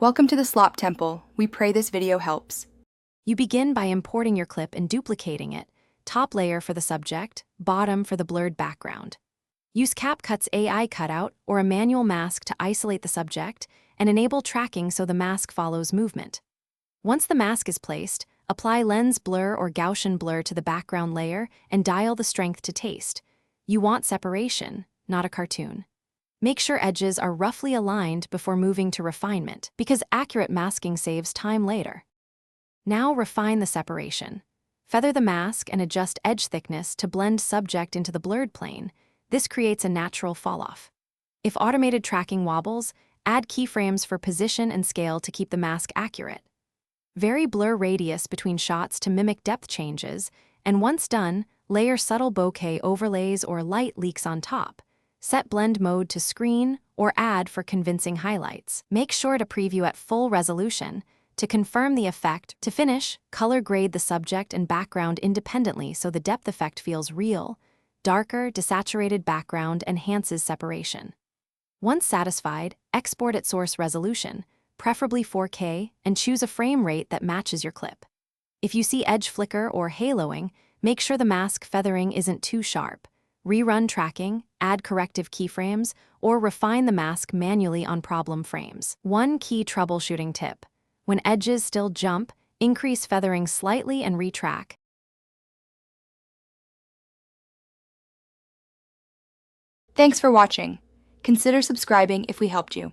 Welcome to the Slop Temple. We pray this video helps. You begin by importing your clip and duplicating it, top layer for the subject, bottom for the blurred background. Use Capcut's AI cutout or a manual mask to isolate the subject and enable tracking so the mask follows movement. Once the mask is placed, apply lens blur or Gaussian blur to the background layer and dial the strength to taste. You want separation, not a cartoon. Make sure edges are roughly aligned before moving to refinement, because accurate masking saves time later. Now refine the separation. Feather the mask and adjust edge thickness to blend subject into the blurred plane. This creates a natural falloff. If automated tracking wobbles, add keyframes for position and scale to keep the mask accurate. Vary blur radius between shots to mimic depth changes, and once done, layer subtle bokeh overlays or light leaks on top. Set blend mode to screen or add for convincing highlights. Make sure to preview at full resolution to confirm the effect. To finish, color grade the subject and background independently so the depth effect feels real. Darker, desaturated background enhances separation. Once satisfied, export at source resolution, preferably 4K, and choose a frame rate that matches your clip. If you see edge flicker or haloing, make sure the mask feathering isn't too sharp. Rerun tracking, add corrective keyframes, or refine the mask manually on problem frames. One key troubleshooting tip: when edges still jump, increase feathering slightly and retrack. Thanks for watching. Consider subscribing if we helped you.